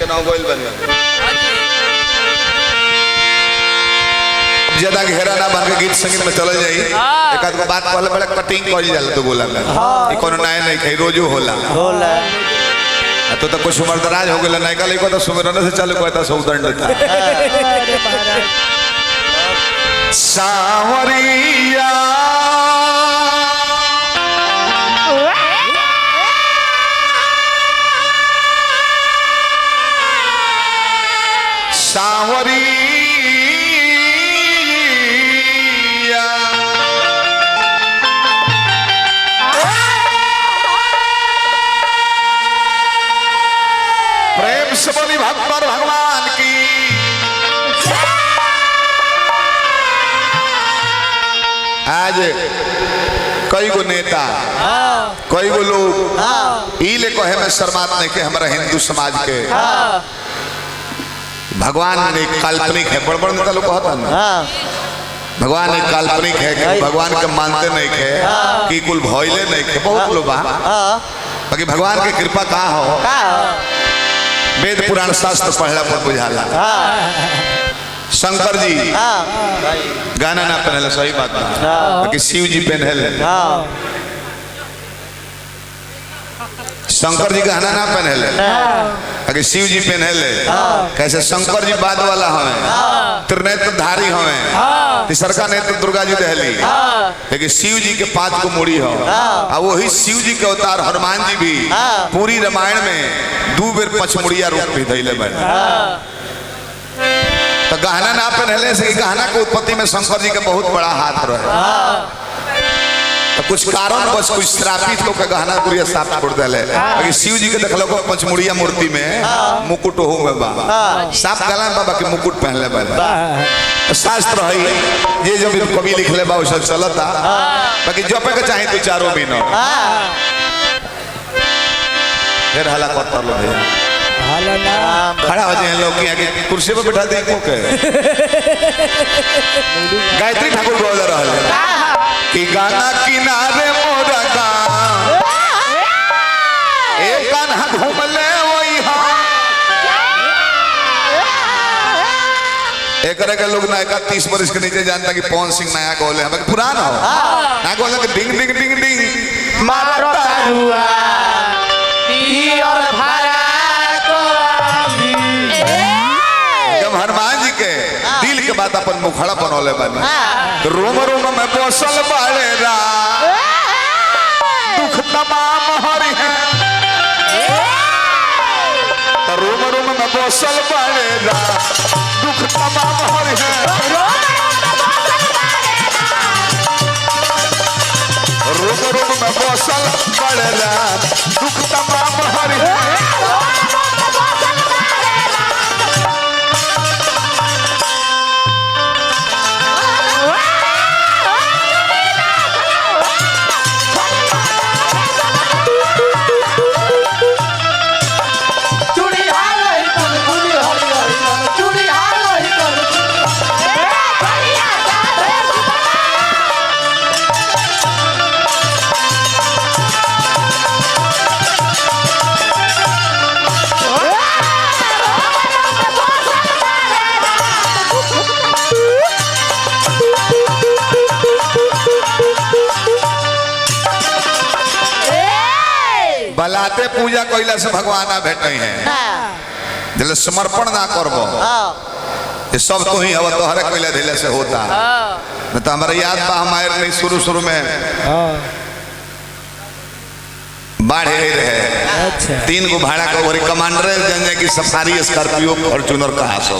केना गोइल बन ज्यादा घेरा ना बन के गीत संगीत में चल जाई एक आध बात पहले बड़ा कटिंग कर जाला तो बोला ई कोनो नया नहीं खाई रोजो होला तो कुछ उम्र दराज हो गया नहीं कल तो सुमिरन से चालू करता सौदंड था सावरिया सावरिया प्रेम से बोली भगवान भगवान की आज कई गो नेता कई गो लोग इले कहे में शर्मात नहीं के हमारा हिंदू समाज के भगवान एक काल्पनिक है बड़ बड़ नेता लोग कहता ना भगवान एक काल्पनिक है कि भगवान के मानते नहीं खे कि कुल भइले नहीं खे बहुत लोग बाकी भगवान की कृपा कहाँ हो वेद पुराण शास्त्र पढ़ला पर बुझाला शंकर जी गाना ना पहनले सही बात है कि शिव जी पहनले शंकर जी गाना ना पहनले अगर शिव जी पहनले कैसे शंकर जी बाद वाला हमें त्रिनेत्रधारी हमें तीसरका नेत्र दुर्गा जी दहली लेकिन शिव जी के 5 को मुड़ी हो और वही शिव जी के अवतार हनुमान जी भी पूरी रामायण में 2 बेर पचमुड़िया रूप भी धैले बने तो गहना ना पहनले से गहना के उत्पत्ति में शंकर जी के बहुत बड़ा हाथ रहे तो कुछ कारण बस कुछ श्रापित लोग के गहना गुड़िया साफ छोड़ दिले लेकिन शिव जी के देखलो को पंचमुड़िया मूर्ति में मुकुट हो में बा साफ गला बाबा के मुकुट पहनले बा तो शास्त्र है ये जो भी कवि लिखले बा वैसा चलता बाकी जपे के चाहे तो चारों महीनों फिर हला करता लो भैया खड़ा हो जाए लोग आगे कुर्सी पर बैठा दे के गायत्री ठाकुर बोल रहा है कि गाना किनारे मोरा गाँव एक कान्हा घूम ले वही एक के लोग ना 30 वर्ष के नीचे जानता कि पवन सिंह नया गोले हमें पुराना हो ना गोले कि डिंग डिंग डिंग डिंग मारो तारुआ और भारा जब हनुमान जी के दिल के बात अपन मुखड़ा बनौले बने रोम रोम में बसल बाड़े रा दुख तमाम हरि है रोम रोम में बसल बाड़े रा दुख तमाम हरि है रोम रोम में बसल बाड़े रा दुख तमाम हरि है बलाते पूजा कइला से भगवान आ भेटे हैं दिल समर्पण ना करबो ये सब तो ही हवा तोहरे कइला दिले से होता न तो हमारा याद बा हमारे नहीं शुरू में बाढ़ रहे 3 गो भाड़ा का वही कमांडर जंजे की सफारी स्कॉर्पियो फॉर्च्यूनर कहा सो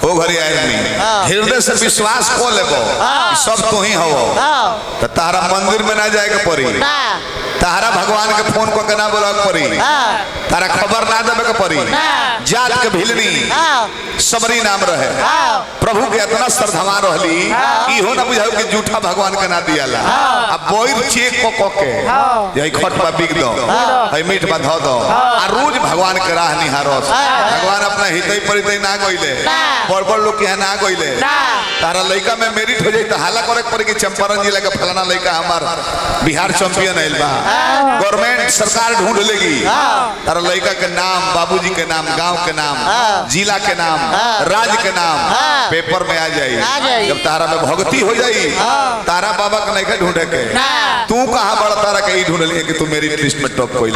ओ घरी आए नहीं हृदय से विश्वास को लेबो सब तो ही हो तो तारा मंदिर में ना जाए के पड़ी तारा भगवान के फोन को केना बोला पड़ी तारा खबर ना देवे के पड़ी जात के भिलनी सबरी नाम रहे प्रभु के इतना श्रद्धा रहली ई हो ना बुझाओ कि झूठा भगवान के ना दियाला अब बोइर चेक को के यही खट पर बिक दो हई मीट में धो दो आ रोज भगवान के राह निहारस। भगवान अपना हितई परितई ना गइले, बड़ बड़ लोग के यहाँ ना गइले। तारा लड़का में मेरिट हो जाए तो हाला करे पड़े कि चंपारण जिला का फलाना लड़का हमार बिहार चैंपियन आइल बा, गवर्नमेंट सरकार ढूंढ लेगी। तारा लड़का के नाम, बाबूजी के नाम, गांव के नाम, जिला के नाम, राज्य के नाम पेपर में आ जाई। जब तारा में भक्ति हो जाई, तारा बाबा का नहीं ढूंढे के, तू कहाँ बड़ा तारा के ढूंढ लिए कि तू मेरी लिस्ट में टॉप कोई।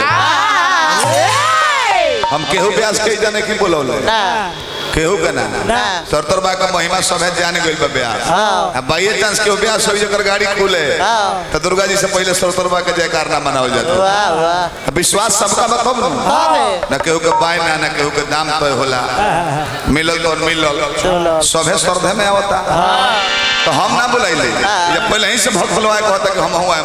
हम केहू ब्यास के जाने की बोलो केहू के ना सरतरबा का महिमा सब है जाने गइल बा ब्यास। अब बाई चांस के ब्यास हो जकर गाड़ी खुले तो दुर्गा जी से पहले सरतरबा के जयकार ना मनाओ जाता। विश्वास सबका मतलब ना केहू के बाय ना केहू के दाम तय होला, मिलल तो मिलल सभे श्रद्धे में आवता। तो हम ना बुलाइले, जब पहले ही से भक्त बुलवाए कहता कि हम हुआ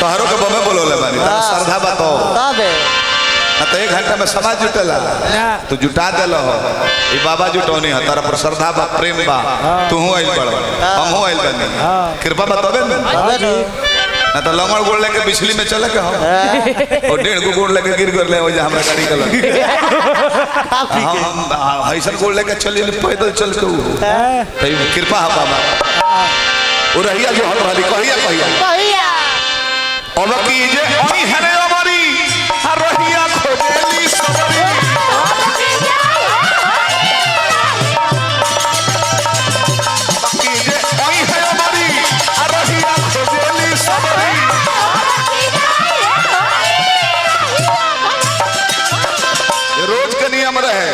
तो हरो के बमे बोलोले बानी श्रद्धा बताओ ना तो 1 घंटा में समाज जुटेला तो जुटा देल हो। ये बाबा जुटौनी है, तारा पर श्रद्धा बा, प्रेम बा, तू आइल बड़ हम आइल बनी, कृपा बताबे ना तो लंगड़ गोड़ लेके बिजली में चले के हम और 1.5 गोड़ लेके गिर गए हो जा हमरा गाड़ी गलत हम ऐसा गोड़ लेके चली पैदल चल के कृपा है बाबा। वो रहिया जो हम वाली कहिया अब की जे ओई हरे अमरी रहिया खोजेली सबरी की जे ओई है अमरी रहिया खोजेली सबरी। रोज के नियम रहे,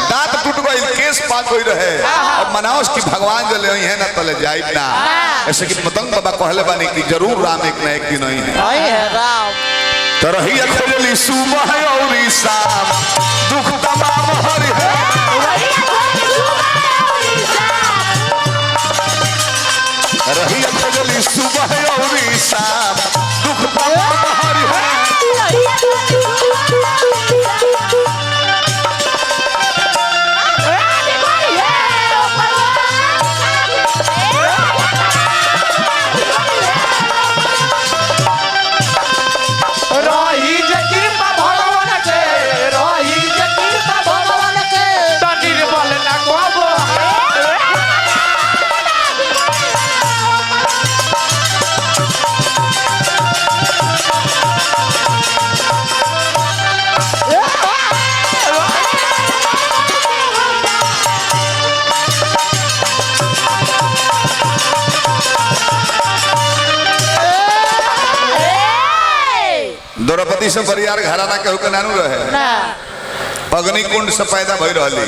दांत टूट गई, केस पाक होई रहे, अब मनाओस की भगवान जो ले है ना तले जाई ना। ऐसे कि पतंग बाबा कहले बानी कि जरूर राम एक ना एक दिन नहीं है राम। तो रहिया खोजली सुबह और शाम दुख तमाम हरि है, रहिया खोजली सुबह और शाम दुख तमाम हरि है। द्रौपदी से परिवार घराना केहू के नानू रहे, अग्नि कुंड से पैदा भई रहली।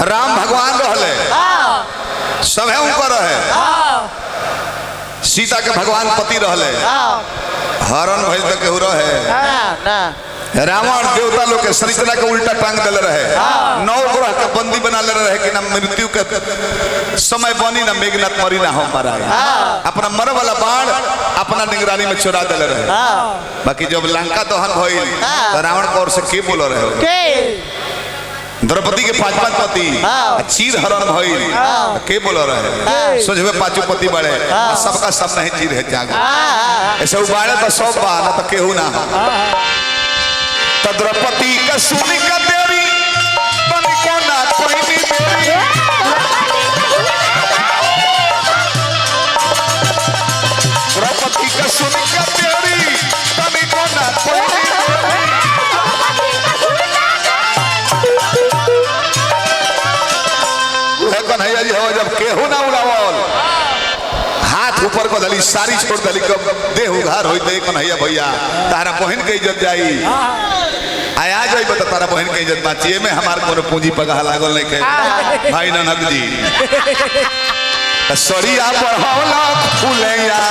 राम भगवान रहले, सभे ऊपर रहे, सीता के भगवान पति रहले, हरण भइल तो केहू रहे। रावण देवता लोग के सरिता के उल्टा टांग दिले रहे, 9 ग्रह के बंदी बना ले रहे कि ना मृत्यु के समय बनी ना मेघनाथ मरी ना हो मारा। अपना मर वाला बाण अपना निगरानी में चुरा दिले रहे। बाकी जब लंका दहन भइल तो रावण को ओर से के बोल रहे हो, द्रौपदी के 5 पति चीर हरण भइल के बोल रहे, सोझे 5 पति बड़े सबका सब नहीं चीर है जाग ऐसे उबाड़े तो सब बा ना तो केहू ना। द्रौपदी का सुनी का तेरी बनी को ना कोई भी मेरी, द्रौपदी का सुनी का तेरी बनी को ना कोई भी मेरी। कन्हैया जी हो जब केहू ना उड़ावल, हाथ ऊपर को दली सारी छोड़ दली कब देह उघार होई दे कन्हैया भैया तारा बहन के इज्जत जाई। आया जाई बता तारा बहन के इज्जत बाचिए में हमार कोनो पूंजी पगह लागल नहीं के भाई ननद जी। सरिया बढ़ौला फुलैया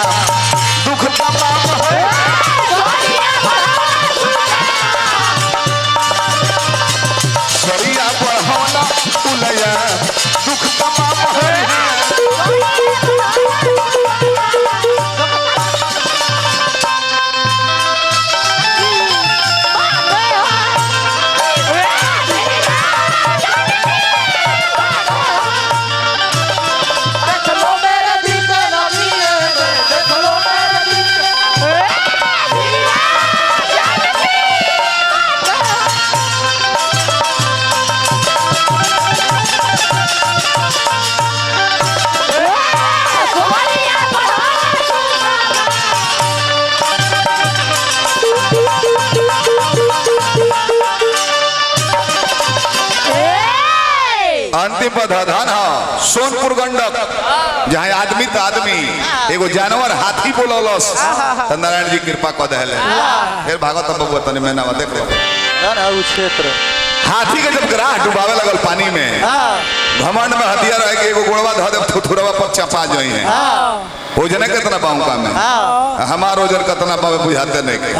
दुख तमाम है, सरिया बढ़ौला फुलैया दुख तमाम है। अंतिम पद धन सोनपुर गंडक जहाँ आदमी तो आदमी एगो जानवर हाथी बोलौलस तो नारायण जी कृपा कर दिले फिर भागवत बबुआ तने मैंने देख लो क्षेत्र हाथी के जब ग्राह डुबावे लगल पानी में घमंड में हथियार रह के एगो गोड़वा धो दे थुथुरवा पर चपा जाई है ओजन कितना बाउका में हमार ओजन कितना पावे बुझाते नहीं के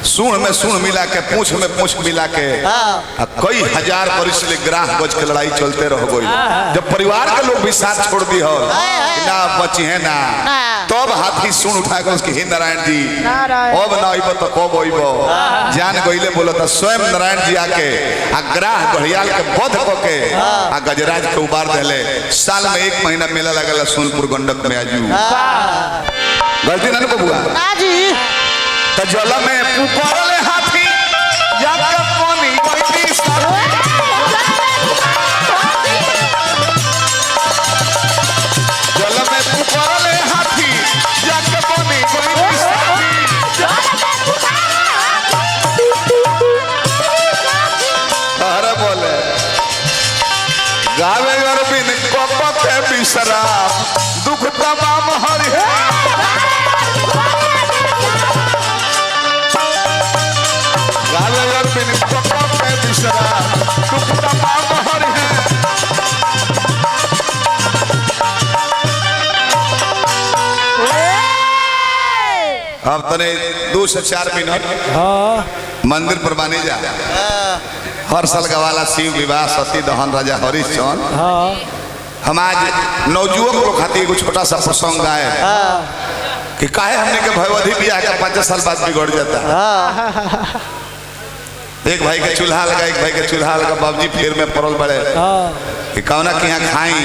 सूढ़ में सूढ़ मिला के पूंछ में पूंछ मिला के कई हजार वर्ष ले ग्राह गज के लड़ाई चलते रह गई जब परिवार के लोग भी साथ छोड़ दी हो ना बची है ना तब हाथी सूढ़ उठा के उसके हे नारायण जी अब ना अइबो तो कब अइबो जान गइले बोलो तो स्वयं नारायण जी आके आ ग्राह घड़ियाल के बध क के आ गजराज के उबार देले साल में 1 महीना मेला लगल सोनपुर गंडक में आजू गलती ना बबुआ तो जल में पुकारले हाथी जाके पानी बहती जल में पुकारले हाथी जाके पानी अरे बोले गावे अरबिन कप के बिसरा दुख तमाम हरि अब तने 2 से 4 मिनट मंदिर पर बने जा हर साल गवाला शिव विवाह सती दहन राजा हरिश्चंद्र हम आज नवजुवक लोग खातिर एगो छोटा सा प्रसंग गाए कि काहे हमने के भयवधी बियाह का 5 साल बाद बिगड़ जाता एक भाई के चूल्हा लगा एक भाई के चूल्हा लगा बाबूजी फिर में पड़ल बड़े कि कौना के यहाँ खाई